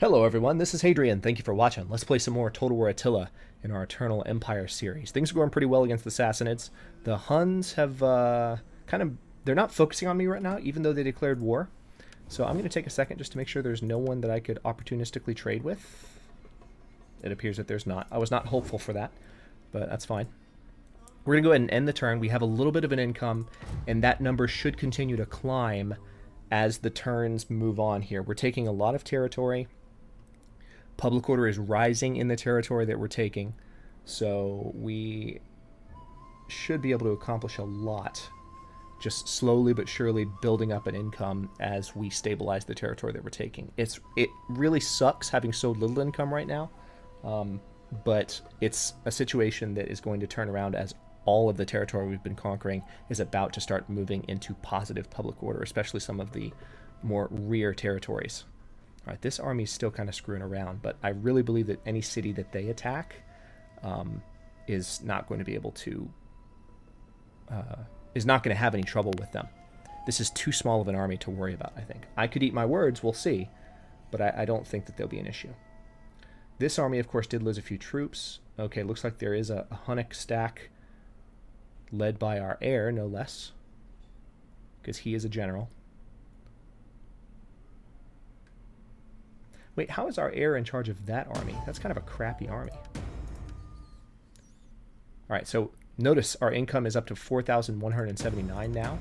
Hello everyone, this is Hadrian. Thank you for watching. Let's play some more Total War Attila in our Eternal Empire series. Things are going pretty well against the Sassanids. The Huns have they're not focusing on me right now, even though they declared war. So I'm going to take a second just to make sure there's no one that I could opportunistically trade with. It appears that there's not. I was not hopeful for that, but that's fine. We're going to go ahead and end the turn. We have a little bit of an income, and that number should continue to climb as the turns move on here. We're taking a lot of territory. Public order is rising in the territory that we're taking, so we should be able to accomplish a lot, just slowly but surely building up an income as we stabilize the territory that we're taking. It really sucks having so little income right now, but it's a situation that is going to turn around as all of the territory we've been conquering is about to start moving into positive public order, especially some of the more rear territories. All right, this army is still kind of screwing around, but I really believe that any city that they attack is not going to be able to, is not going to have any trouble with them. This is too small of an army to worry about, I think. I could eat my words, we'll see, but I don't think that there'll be an issue. This army, of course, did lose a few troops. Okay, looks like there is a Hunnic stack led by our heir, no less, because he is a general. Wait, how is our heir in charge of that army? That's kind of a crappy army. Alright, so notice our income is up to 4,179 now.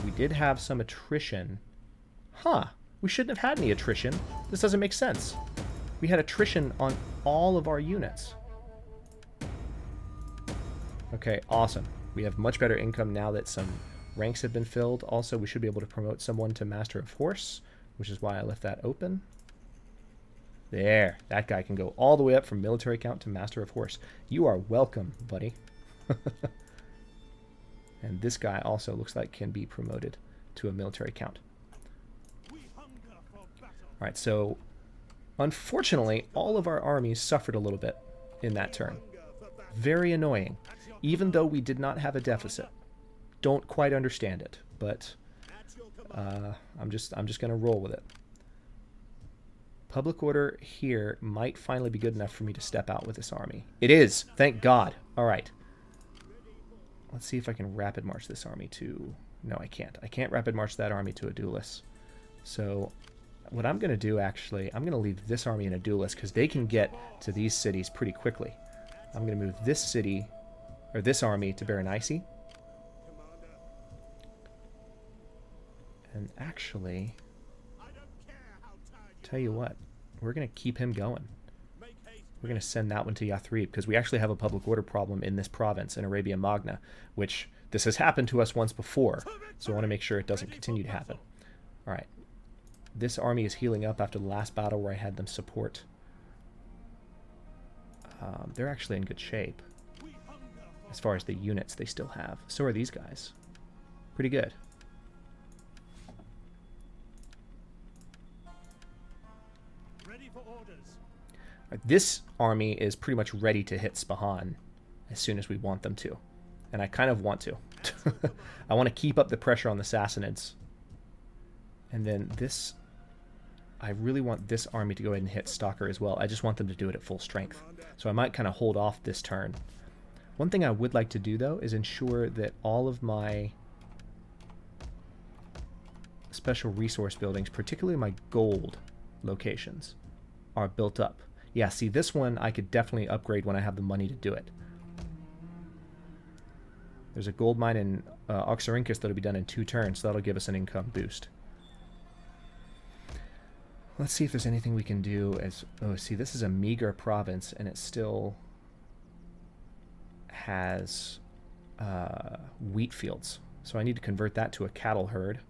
We did have some attrition. Huh, we shouldn't have had any attrition. This doesn't make sense. We had attrition on all of our units. Okay, awesome. We have much better income now that some ranks have been filled. Also, we should be able to promote someone to Master of Horse, which is why I left that open. There, that guy can go all the way up from military count to Master of Horse. You are welcome, buddy. And this guy also looks like can be promoted to a military count. Alright, so unfortunately, all of our armies suffered a little bit in that turn. Very annoying, even though we did not have a deficit. Don't quite understand it, but I'm just going to roll with it. Public order here might finally be good enough for me to step out with this army. It is! Thank God! Alright. Let's see if I can rapid march this army to... No, I can't. I can't rapid march that army to Adulis. So, what I'm going to do, actually, I'm going to leave this army in Adulis, because they can get to these cities pretty quickly. I'm going to move this city, or this army, to Berenice. And actually... Tell you what, we're going to keep him going. We're going to send that one to Yathrib, because we actually have a public order problem in this province, in Arabia Magna, which this has happened to us once before, so I want to make sure it doesn't continue to happen. Alright. This army is healing up after the last battle where I had them support. They're actually in good shape. As far as the units they still have. So are these guys. Pretty good. This army is pretty much ready to hit Spahan as soon as we want them to. And I kind of want to. I want to keep up the pressure on the Sassanids. And then this... I really want this army to go ahead and hit Stalker as well. I just want them to do it at full strength. So I might kind of hold off this turn. One thing I would like to do, though, is ensure that all of my special resource buildings, particularly my gold locations, are built up. Yeah, see, this one I could definitely upgrade when I have the money to do it. There's a gold mine in Oxyrhynchus that'll be done in 2 turns, so that'll give us an income boost. Let's see if there's anything we can do as... Oh, see, this is a meager province, and it still has wheat fields. So I need to convert that to a cattle herd,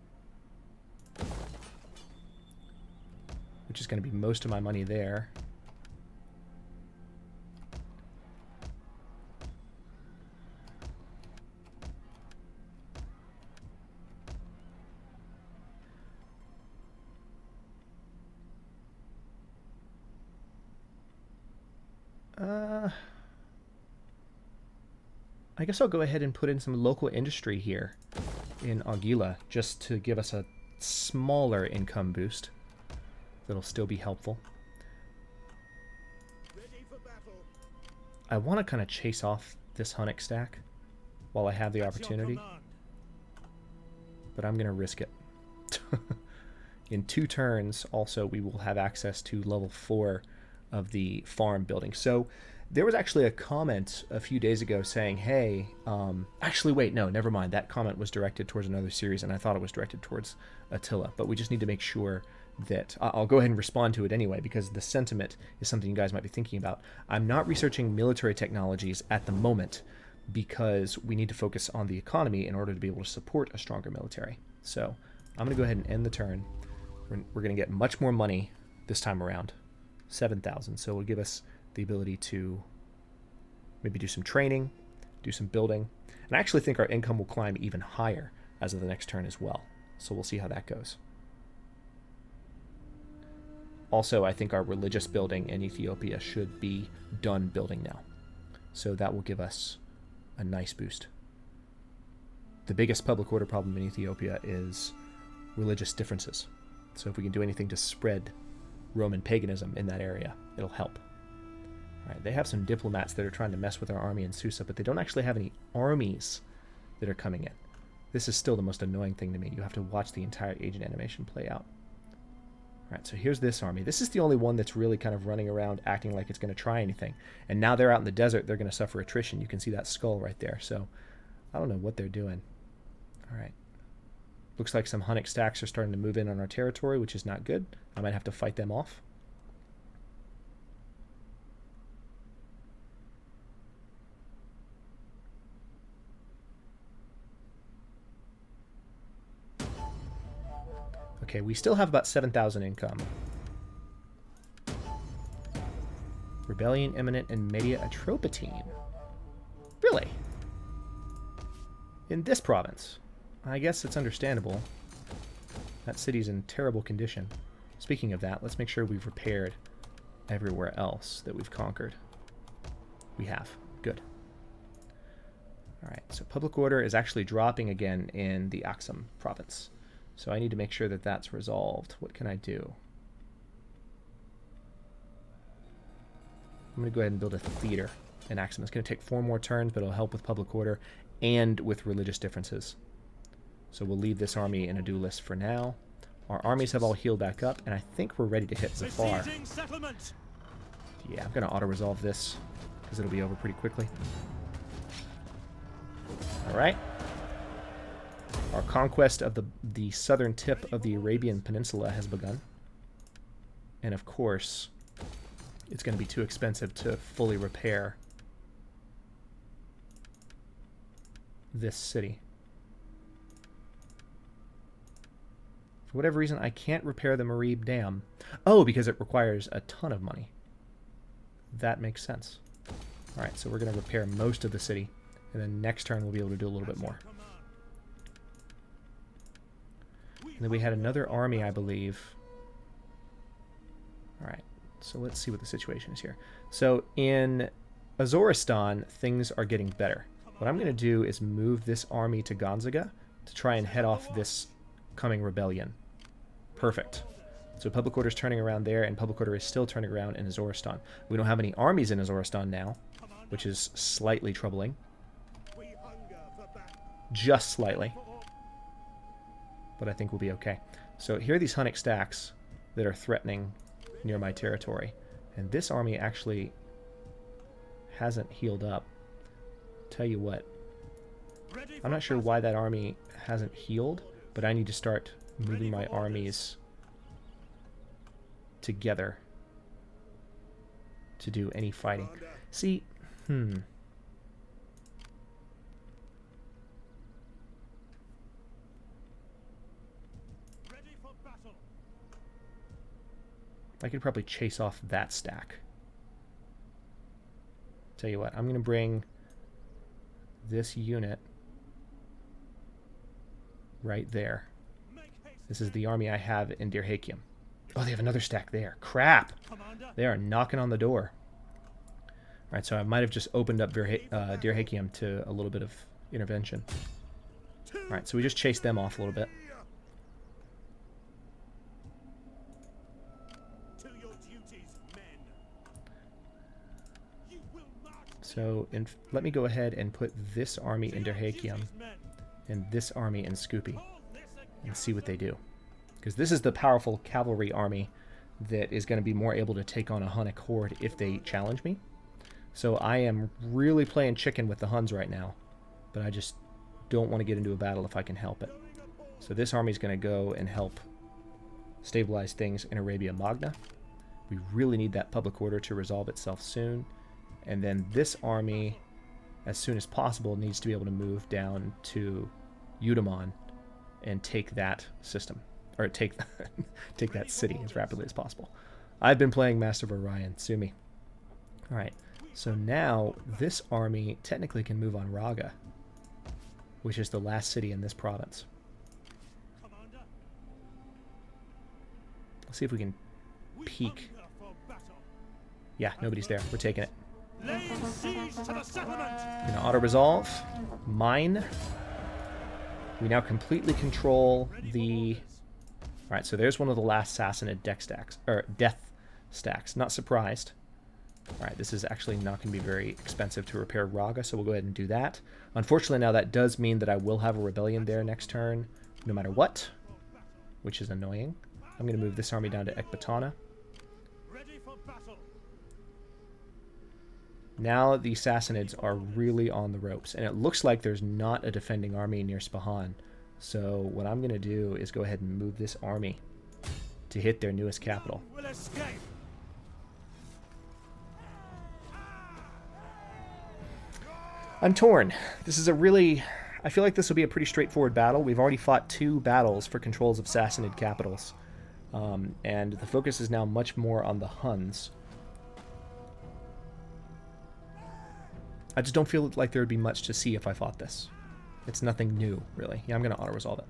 which is going to be most of my money there. I guess I'll go ahead and put in some local industry here in Augila just to give us a smaller income boost. That'll still be helpful. I want to kind of chase off this Hunnic stack while I have the opportunity, but I'm going to risk it. In 2 turns, also, we will have access to level 4 of the farm building. So there was actually a comment a few days ago saying, hey, actually, wait, no, never mind. That comment was directed towards another series, and I thought it was directed towards Attila. But we just need to make sure that I'll go ahead and respond to it anyway, because the sentiment is something you guys might be thinking about. I'm not researching military technologies at the moment because we need to focus on the economy in order to be able to support a stronger military. So I'm going to go ahead and end the turn. We're going to get much more money this time around, 7,000. So it'll give us the ability to maybe do some training, do some building. And I actually think our income will climb even higher as of the next turn as well. So we'll see how that goes. Also, I think our religious building in Ethiopia should be done building now. So that will give us a nice boost. The biggest public order problem in Ethiopia is religious differences. So if we can do anything to spread Roman paganism in that area, it'll help. All right, they have some diplomats that are trying to mess with our army in Susa, but they don't actually have any armies that are coming in. This is still the most annoying thing to me. You have to watch the entire agent animation play out. All right, so here's this army. This is the only one that's really kind of running around acting like it's going to try anything. And now they're out in the desert. They're going to suffer attrition. You can see that skull right there. So I don't know what they're doing. All right. Looks like some Hunnic stacks are starting to move in on our territory, which is not good. I might have to fight them off. Okay, we still have about 7,000 income. Rebellion imminent in Media Atropatene. Really? In this province? I guess it's understandable. That city's in terrible condition. Speaking of that, let's make sure we've repaired everywhere else that we've conquered. We have. Good. Alright, so public order is actually dropping again in the Aksum province. So I need to make sure that that's resolved. What can I do? I'm going to go ahead and build a theater in Aksum. It's going to take 4 more turns, but it'll help with public order and with religious differences. So we'll leave this army in a do list for now. Our armies have all healed back up, and I think we're ready to hit Zafar. Yeah, I'm going to auto-resolve this, because it'll be over pretty quickly. Alright. Our conquest of the southern tip of the Arabian Peninsula has begun. And of course, it's going to be too expensive to fully repair this city. For whatever reason, I can't repair the Marib Dam. Oh, because it requires a ton of money. That makes sense. Alright, so we're going to repair most of the city. And then next turn we'll be able to do a little bit more. And then we had another army, I believe. Alright, so let's see what the situation is here. So in Azoristan, things are getting better. What I'm going to do is move this army to Gonzaga to try and head off this coming rebellion. Perfect. So public order is turning around there, and public order is still turning around in Azoristan. We don't have any armies in Azoristan now, which is slightly troubling. Just slightly. But I think we'll be okay. So here are these Hunnic stacks that are threatening near my territory. And this army actually hasn't healed up. Tell you what, I'm not sure why that army hasn't healed, but I need to start moving my armies together to do any fighting. See, I could probably chase off that stack. Tell you what, I'm going to bring this unit right there. This is the army I have in Dir Hakium. Oh, they have another stack there. Crap! They are knocking on the door. Alright, so I might have just opened up Dir Hakium to a little bit of intervention. Alright, so we just chased them off a little bit. So let me go ahead and put this army in Derhakium and this army in Scupi and see what they do. Because this is the powerful cavalry army that is going to be more able to take on a Hunnic horde if they challenge me. So I am really playing chicken with the Huns right now, but I just don't want to get into a battle if I can help it. So this army is going to go and help stabilize things in Arabia Magna. We really need that public order to resolve itself soon. And then this army, as soon as possible, needs to be able to move down to Eudaemon and take that system, or take that city as rapidly as possible. I've been playing Master of Orion. Sue me. All right. So now this army technically can move on Raga, which is the last city in this province. Let's see if we can peek. Yeah, nobody's there. We're taking it. Gonna auto-resolve. Mine. We now completely control the... Alright, so there's one of the last Sassanid death stacks. Not surprised. Alright, this is actually not going to be very expensive to repair Raga, so we'll go ahead and do that. Unfortunately, now that does mean that I will have a rebellion there next turn, no matter what, which is annoying. I'm going to move this army down to Ecbatana. Now the Sassanids are really on the ropes, and it looks like there's not a defending army near Spahan. So what I'm going to do is go ahead and move this army to hit their newest capital. I'm torn. This is a really... I feel like this will be a pretty straightforward battle. We've already fought 2 battles for controls of Sassanid capitals. And the focus is now much more on the Huns. I just don't feel like there would be much to see if I fought this. It's nothing new, really. Yeah, I'm going to auto-resolve it.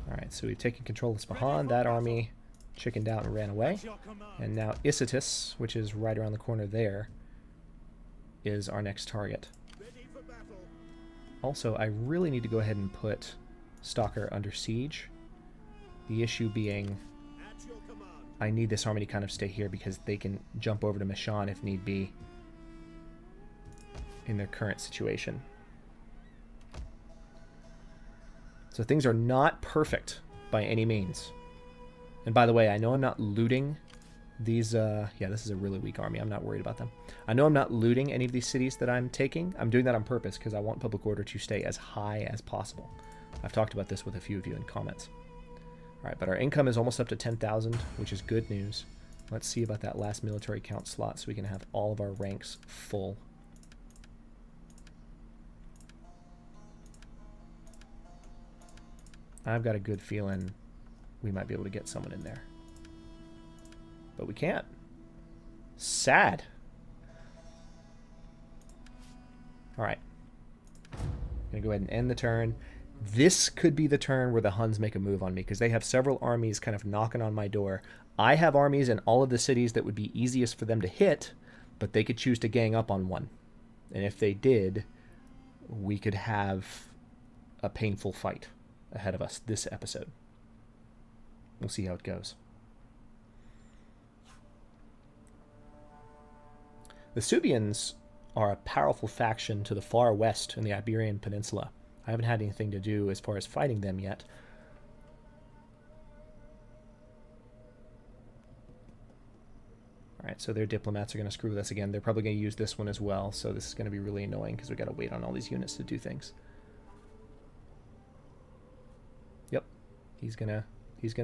Alright, so we've taken control of Spahan. That army chickened out and ran away. And now Isitis, which is right around the corner there, is our next target. Also, I really need to go ahead and put Stalker under siege. The issue being... I need this army to kind of stay here because they can jump over to Meshan if need be in their current situation. So things are not perfect by any means. And by the way, I know I'm not looting these... yeah, this is a really weak army. I'm not worried about them. I know I'm not looting any of these cities that I'm taking. I'm doing that on purpose because I want public order to stay as high as possible. I've talked about this with a few of you in comments. Alright, but our income is almost up to 10,000, which is good news. Let's see about that last military count slot so we can have all of our ranks full. I've got a good feeling we might be able to get someone in there. But we can't. Sad. Alright. Gonna go ahead and end the turn. This could be the turn where the Huns make a move on me, because they have several armies kind of knocking on my door. I have armies in all of the cities that would be easiest for them to hit, but they could choose to gang up on one. And if they did, we could have a painful fight ahead of us this episode. We'll see how it goes. The Suebians are a powerful faction to the far west in the Iberian Peninsula. I haven't had anything to do as far as fighting them yet. Alright, so their diplomats are going to screw with us again. They're probably going to use this one as well, so this is going to be really annoying because we've got to wait on all these units to do things. Yep, he's gonna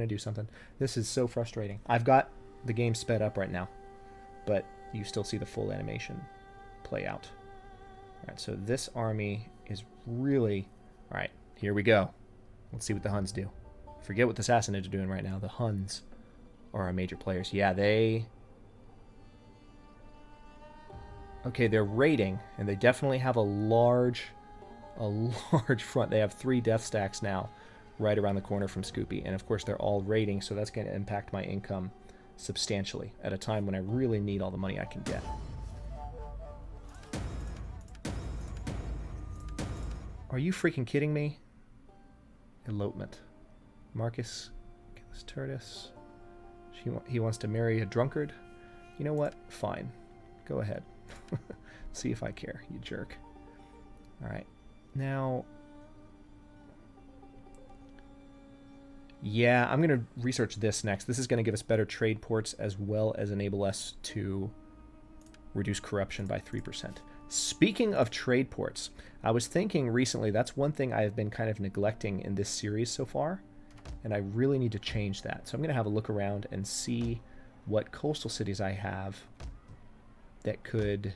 do something. This is so frustrating. I've got the game sped up right now, but you still see the full animation play out. Alright, so this army is really... Alright, here we go. Let's see what the Huns do. Forget what the Sassanids are doing right now. The Huns are our major players. Yeah, they... Okay, they're raiding, and they definitely have a large front. They have 3 death stacks now, right around the corner from Scupi. And of course, they're all raiding, so that's going to impact my income substantially at a time when I really need all the money I can get. Are you freaking kidding me? Elopement. Marcus Tertus. He wants to marry a drunkard. You know what? Fine. Go ahead. See if I care, you jerk. Alright. Now... yeah, I'm going to research this next. This is going to give us better trade ports as well as enable us to reduce corruption by 3%. Speaking of trade ports, I was thinking recently that's one thing I have been kind of neglecting in this series so far, and I really need to change that. So I'm going to have a look around and see what coastal cities I have that could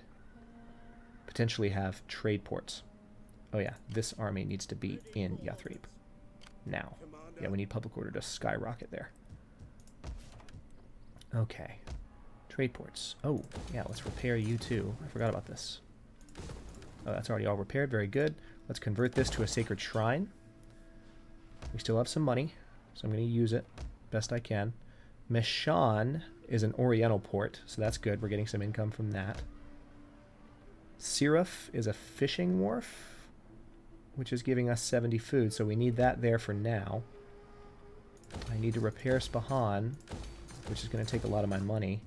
potentially have trade ports. Oh yeah, this army needs to be in Yathrib now. Yeah, we need public order to skyrocket there. Okay. Trade ports. Oh, yeah, let's repair you too. I forgot about this. Oh, that's already all repaired. Very good. Let's convert this to a sacred shrine. We still have some money, so I'm going to use it best I can. Meshan is an oriental port, so that's good. We're getting some income from that. Siraf is a fishing wharf, which is giving us 70 food, so we need that there for now. I need to repair Spahan, which is going to take a lot of my money.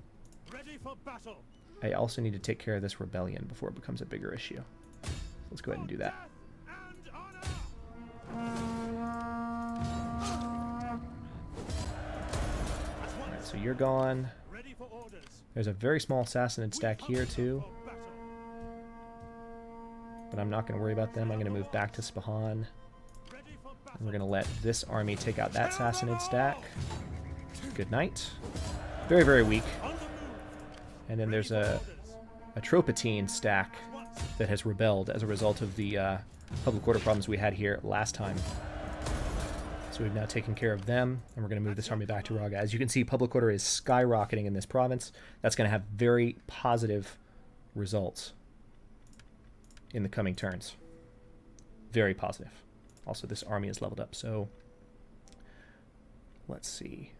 Ready for battle. I also need to take care of this rebellion before it becomes a bigger issue. Let's go ahead and do that. Alright, so you're gone. There's a very small Sassanid stack here too. But I'm not going to worry about them. I'm going to move back to Spahan. And we're going to let this army take out that Sassanid stack. Good night. Very, very weak. And then there's a Tropatine stack that has rebelled as a result of the public order problems we had here last time. So we've now taken care of them, and we're going to move this army back to Raga. As you can see, public order is skyrocketing in this province. That's going to have very positive results in the coming turns. Very positive. Also, this army is leveled up, so let's see.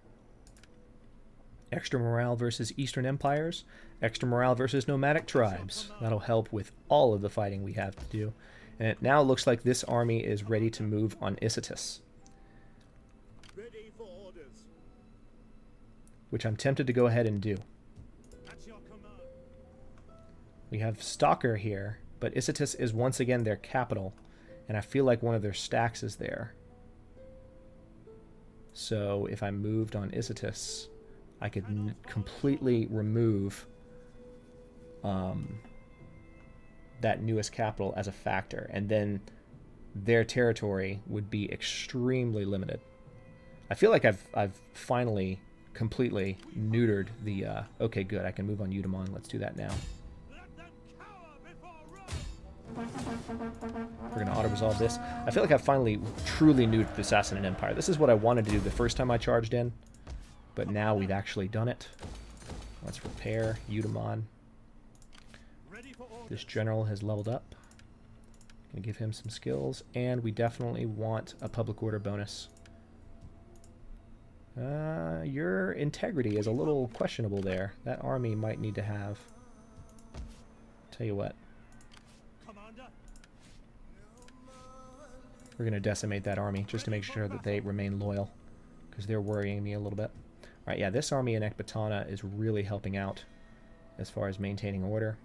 Extra morale versus Eastern Empires. Extra morale versus nomadic tribes. That'll help with all of the fighting we have to do. And it now looks like this army is ready to move on Issitus, Ready for orders. which I'm tempted to go ahead and do. At your command. We have Stalker here, but Issitus is once again their capital, and I feel like one of their stacks is there. So if I moved on Issitus, I could completely remove that newest capital as a factor, and then their territory would be extremely limited. I feel like I've finally completely neutered the... okay, good. I can move on Eudaemon. Let's do that now. We're going to auto-resolve this. I feel like I've finally truly neutered the Sassanid Empire. This is what I wanted to do the first time I charged in, but now we've actually done it. Let's repair Eudaemon. This general has leveled up. Gonna give him some skills, and we definitely want a public order bonus. Your integrity is a little questionable there. That army might need to have... Tell you what. We're gonna decimate that army just to make sure that they remain loyal, because they're worrying me a little bit. Alright, yeah, this army in Ecbatana is really helping out as far as maintaining order.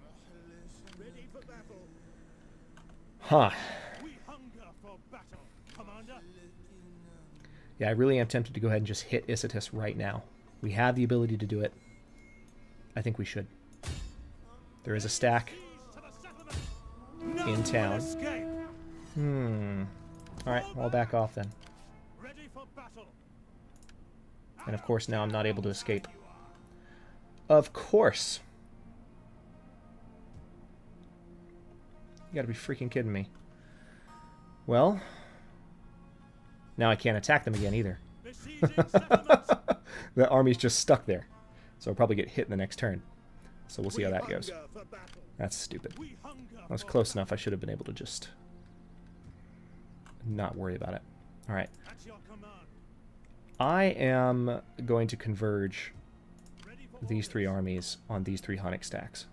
Huh. Yeah, I really am tempted to go ahead and just hit Issitus right now. We have the ability to do it. I think we should. There is a stack in town. Alright, I'll back off then. And of course now I'm not able to escape. Of course. You gotta be freaking kidding me. Well, now I can't attack them again either. The army's just stuck there. So I'll probably get hit in the next turn. So we'll see how that goes. That's stupid. That was close enough. I should have been able to just not worry about it. Alright. I am going to converge these three armies on these three Hunnic stacks.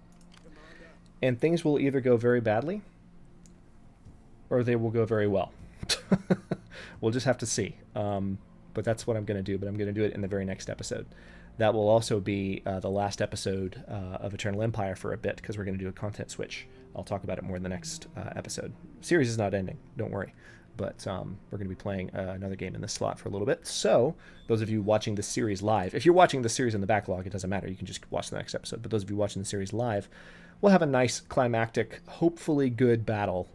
And things will either go very badly, or they will go very well. We'll just have to see. but that's what I'm going to do. But I'm going to do it in the very next episode. That will also be the last episode of Eternal Empire for a bit, because we're going to do a content switch. I'll talk about it more in the next episode. Series is not ending, don't worry. But we're going to be playing another game in this slot for a little bit. So those of you watching this series live, if you're watching the series in the backlog, it doesn't matter. You can just watch the next episode. But those of you watching the series live, we'll have a nice climactic, hopefully good battle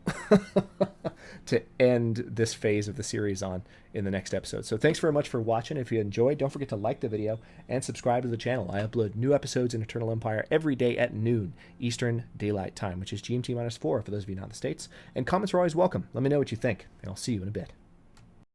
to end this phase of the series on in the next episode. So thanks very much for watching. If you enjoyed, don't forget to like the video and subscribe to the channel. I upload new episodes in Eternal Empire every day at noon Eastern Daylight Time, which is GMT-4 for those of you not in the States. And comments are always welcome. Let me know what you think, and I'll see you in a bit.